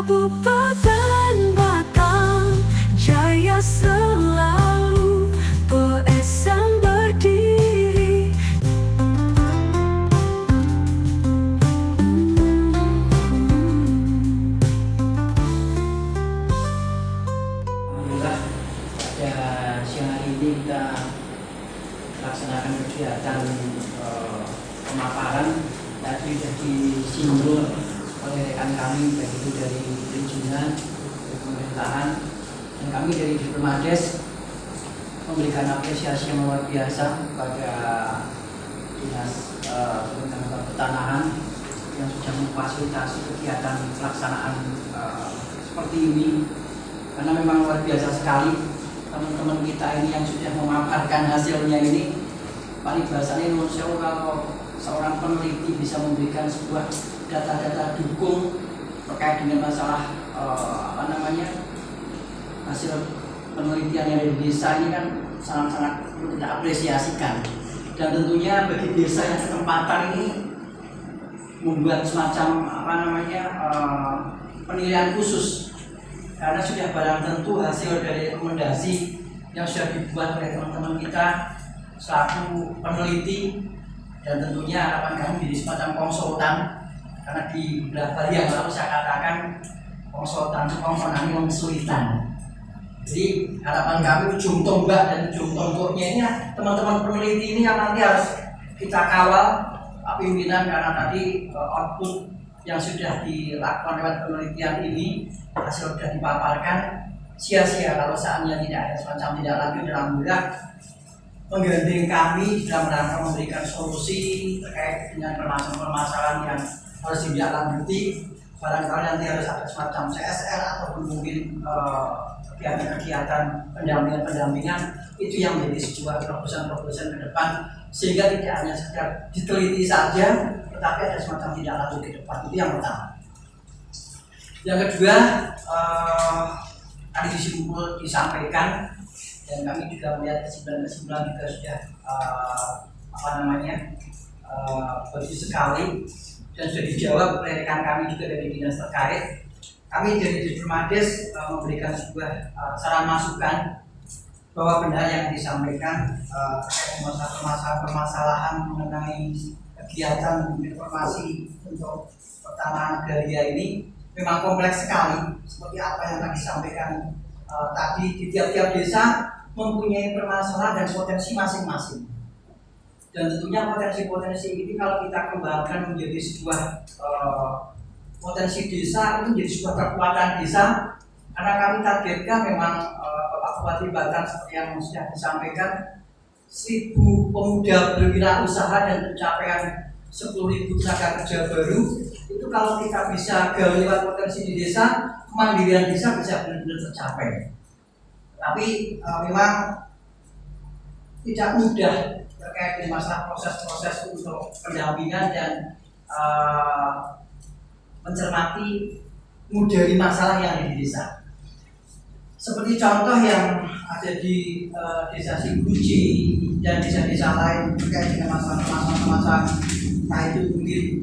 Kabupaten Batang Jaya selalu PSM berdiri. Alhamdulillah pada siang hari ini kita laksanakan kegiatan pemaparan tadi sudah disinggung oleh rekan kami, baik itu dari perizinan, dari pemerintahan, dan kami dari Diplomades memberikan apresiasi yang luar biasa kepada Dinas Kementerian Pertanahan yang sudah memfasilitasi kegiatan pelaksanaan seperti ini, karena memang luar biasa sekali teman-teman kita ini yang sudah memaparkan hasilnya ini. Paling bahasanya Indonesia, kalau seorang peneliti bisa memberikan sebuah data-data dukung terkait dengan masalah hasil penelitian yang ada di desa ini kan sangat-sangat perlu kita apresiasikan. Dan tentunya bagi desa yang ketempatan ini membuat semacam penilaian khusus, karena sudah barang tentu hasil dari rekomendasi yang sudah dibuat oleh teman-teman kita selaku peneliti, dan tentunya harapan kami menjadi semacam konsultan, karena di beberapa hari yang lalu saya katakan konsultan itu memang kesulitan. Jadi harapan kami ujung tombak dan ujung tombaknya ini teman-teman peneliti ini yang nanti harus kita kawal pimpinan, karena tadi output yang sudah dilakukan lewat penelitian ini hasil sudah dipaparkan, sia-sia kalau seandainya tidak ada semacam tidak lanjut. Alhamdulillah penggandeng kami dalam rangka memberikan solusi terkait dengan permasalahan yang harus ditindaklanjuti. Barangkali nanti harus ada semacam CSR ataupun mungkin kegiatan-kegiatan pendampingan itu yang menjadi sebuah terobosan-terobosan ke depan, sehingga tidak hanya sekedar diteliti saja, tetapi ada semacam tidak lanjut ke depan. Itu yang pertama. Yang kedua, tadi disampaikan, dan kami juga melihat kesimpulan-kesimpulan juga sudah bagus sekali dan sudah dijawab oleh rekan kami juga dari dinas terkait. Kami dari Diplomades memberikan sebuah saran masukan bahwa benar yang disampaikan permasalahan mengenai kegiatan informasi untuk pertanahan agraria ini memang kompleks sekali, seperti apa yang tadi disampaikan tadi. Di tiap-tiap desa mempunyai permasalahan dan potensi masing-masing, dan tentunya potensi-potensi ini kalau kita kembangkan menjadi sebuah potensi desa, itu menjadi sebuah kekuatan desa. Karena kami targetkan memang Bapak Bupati Batang seperti yang sudah disampaikan, 1.000 pemuda berwirausaha dan pencapaian 10.000 tenaga kerja baru. Itu kalau kita bisa gali lewat potensi di desa, kemandirian desa bisa benar-benar tercapai. Tapi memang tidak mudah terkait dengan masalah proses-proses untuk pendampingan dan mencermati model masalah yang ada di desa. Seperti contoh yang ada di desa Siguji dan desa-desa lain terkait dengan masalah entah itu mungkin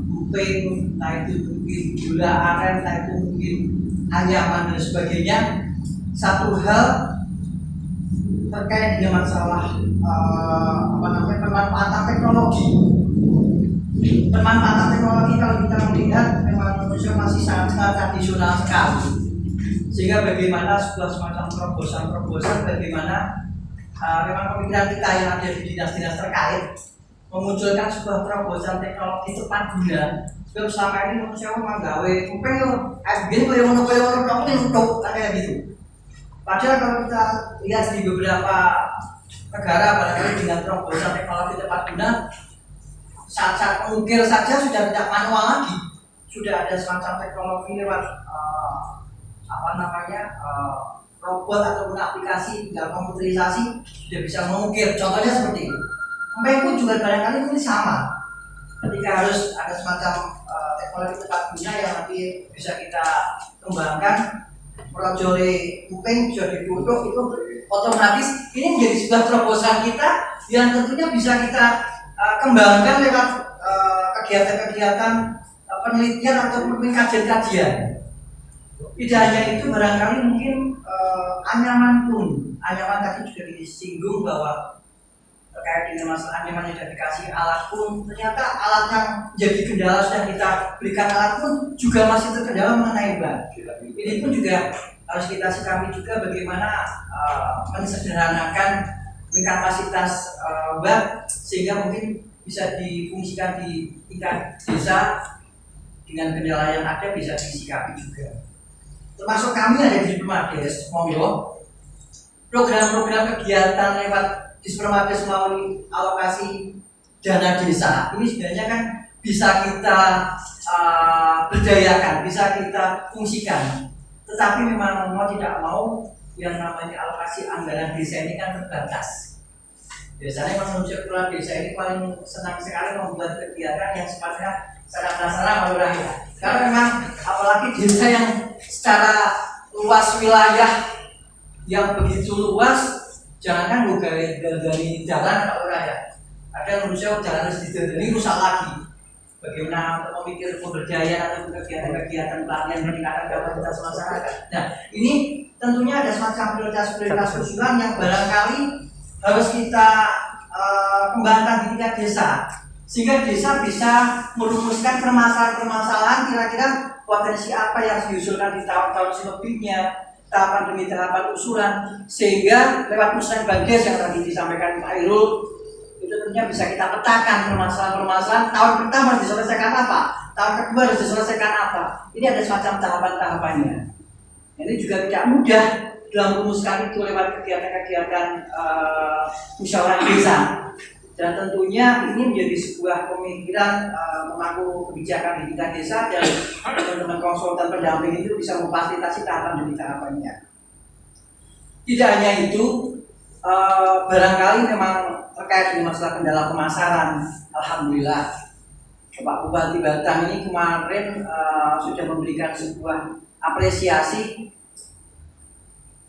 upeng, entah itu mungkin gula aren, entah itu mungkin anyaman dan sebagainya. Satu hal terkait dengan masalah pemanfaatan teknologi. Pemanfaatan teknologi kalau kita melihat memang Indonesia masih sangat tradisional sekali, sehingga bagaimana sebuah semacam terobosan bagaimana memang pemikiran kita yang ada di dinas-dinas terkait memunculkan sebuah terobosan teknologi tepat guna. Sebab selama ini Indonesia menggawe upeng untuk kayak gitu. Padahal kalau kita lihat di beberapa negara, barangkali dengan terobosan teknologi tepat guna, saat-saat mengukir saja sudah tidak manual lagi, sudah ada semacam teknologi lewat robot ataupun aplikasi tinggal komputerisasi sudah bisa mengukir. Contohnya seperti ini. Sampai pun juga barangkali ini sama. Ketika harus ada semacam teknologi tepat guna yang nanti bisa kita kembangkan, projole upeng bisa ditutup, itu otomatis ini menjadi sebuah terobosan kita yang tentunya bisa kita kembangkan lewat kegiatan-kegiatan penelitian ataupun kajian-kajian. Tidak hanya itu, barangkali mungkin anyaman pun, anyaman tadi juga disinggung bahwa terkait dengan masalah anyaman yang dikasih alat pun, ternyata alat yang jadi kendala sudah kita berikan alat pun juga masih terkendala mengenai ban. Ini pun juga harus kita sikapi juga bagaimana mensederhanakan kapasitas ban sehingga mungkin bisa difungsikan di tingkat desa dengan kendala yang ada bisa disikapi juga. Termasuk kami ada di Permades, monggo program-program kegiatan lewat Dispermades melalui alokasi dana desa ini sebenarnya kan bisa kita berdayakan, bisa kita fungsikan. Tetapi memang mau tidak mau yang namanya alokasi anggaran desa ini kan terbatas. Biasanya manusia kepala desa ini paling senang sekali membuat kegiatan yang sifatnya sarana-sarana ya. Karena memang apalagi desa yang secara luas wilayah yang begitu luas, jangankan dari jalan atau ya. Ada manusia jalan harus didadani rusak lagi. Bagaimana untuk memikir pemberdayaan atau kegiatan-kegiatan pelatihan peningkatan kapasitas masyarakat. Nah, ini tentunya ada semacam prioritas usulan yang barangkali harus kita kembangkan di tingkat desa, sehingga desa bisa merumuskan permasalahan-permasalahan kira-kira potensi apa yang diusulkan di tahun-tahun selebihnya, tahapan demi tahapan usulan, sehingga lewat usulan Bagdes yang tadi disampaikan Pak Irul itu tentunya bisa kita petakan permasalahan-permasalahan. Tahun pertama harus diselesaikan apa, tahun kedua harus diselesaikan apa. Ini ada semacam tahapan-tahapannya. Ini juga tidak mudah dalam merumuskan itu lewat kegiatan-kegiatan musyawarah desa. Dan tentunya ini menjadi sebuah pemikiran memangku kebijakan di tingkat desa dan teman-teman konsultan pendamping itu bisa memfasilitasi tahapan demi tahapannya. Tidak hanya itu, barangkali memang terkait dengan masalah kendala pemasaran, alhamdulillah Bapak Bupati Batang ini kemarin sudah memberikan sebuah apresiasi.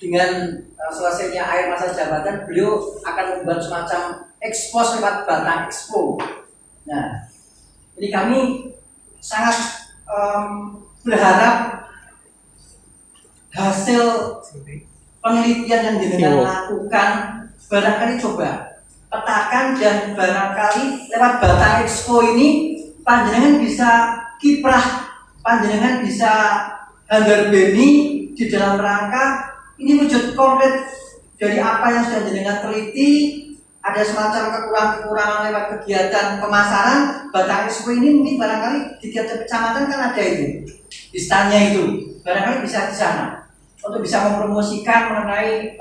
Dengan selesainya akhir masa jabatan, beliau akan membuat semacam ekspos lewat Batang Expo. Nah, ini kami sangat berharap hasil penelitian yang dengan lakukan barangkali coba petakan dan barangkali lewat Batang Expo ini panjenengan bisa kiprah, panjenengan bisa handarbeni di dalam rangka ini wujud konkret dari apa yang sudah jenengan teliti. Ada semacam kekurangan lewat kegiatan pemasaran Batang Expo ini mungkin barangkali di tiap kecamatan kan ada itu istanya itu, barangkali bisa di sana untuk bisa mempromosikan mengenai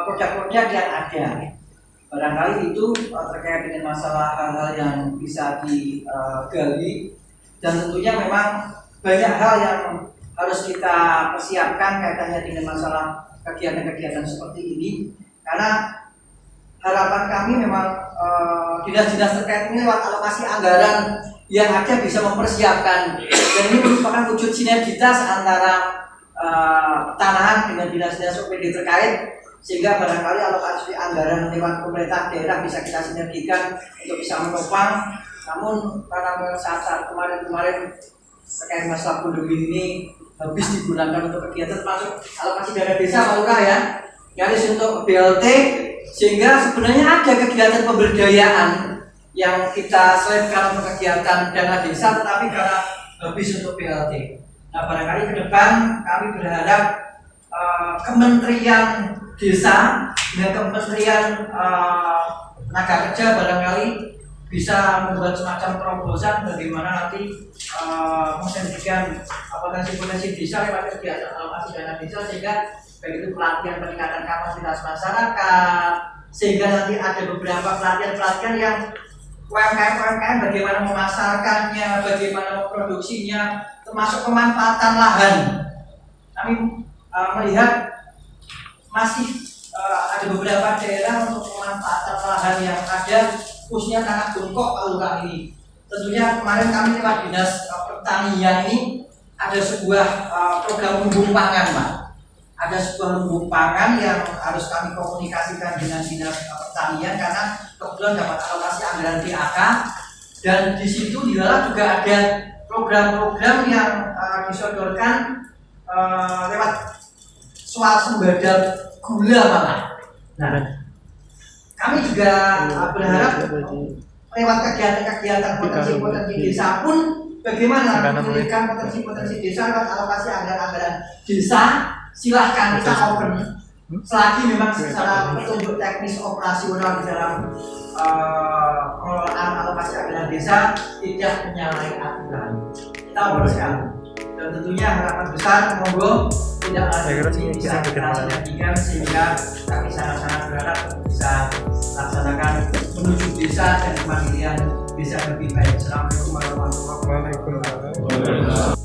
produk-produk yang ada. Barangkali itu terkait dengan masalah hal-hal yang bisa digali dan tentunya memang banyak hal yang harus kita persiapkan kaitannya dengan masalah kegiatan-kegiatan seperti ini, karena harapan kami memang dinas-dinas terkait ini lewat alokasi anggaran yang ada bisa mempersiapkan, dan ini merupakan wujud sinergitas antara pertanahan dengan dinas-dinas OPD terkait, sehingga barangkali alokasi anggaran lewat pemerintah daerah bisa kita sinergikan untuk bisa menopang. Namun karena saat-saat kemarin terkait masalah pandemi ini habis digunakan untuk kegiatan termasuk alokasi dana desa Pak Lurah ya, nyaris untuk BLT, sehingga sebenarnya ada kegiatan pemberdayaan yang kita selipkan untuk kegiatan dana desa tetapi karena habis untuk BLT. Nah, barangkali ke depan kami berharap Kementerian Desa dan Kementerian Tenaga Kerja barangkali bisa membuat semacam terobosan bagaimana nanti mensensikan potensi-potensi desa lewat kegiatan alokasi dana desa, sehingga baik itu pelatihan peningkatan kapasitas masyarakat, sehingga nanti ada beberapa pelatihan-pelatihan yang UMKM bagaimana memasarkannya, bagaimana memproduksinya, termasuk pemanfaatan lahan. Kami melihat masih ada beberapa daerah untuk pemanfaatan lahan yang ada khususnya tanah bungkuk Pak Lurah ini. Tentunya kemarin kami lewat dinas pertanian ini ada sebuah program lumbung pangan, Pak. Ada sebuah lumbung pangan yang harus kami komunikasikan dengan dinas pertanian karena kebetulan dapat alokasi anggaran PAK, dan di situ di dalam juga ada program-program yang disodorkan lewat swasembada gula malah. Nah, kami juga berharap lewat kegiatan-kegiatan potensi desa pun bagaimana memberikan potensi desa lewat alokasi anggaran desa. Silahkan kita open selagi memang secara petunjuk teknis operasional di dalam pengelolaan alokasi anggaran desa tidak menyalahi aturan. Kita open sekali. Dan tentunya harapan besar monggo tidak ada yang bisa kita sinergikan sehingga kami sangat-sangat berharap bisa laksanakan menuju desa dan kemandirian desa lebih baik. Assalamualaikum warahmatullahi wabarakatuh.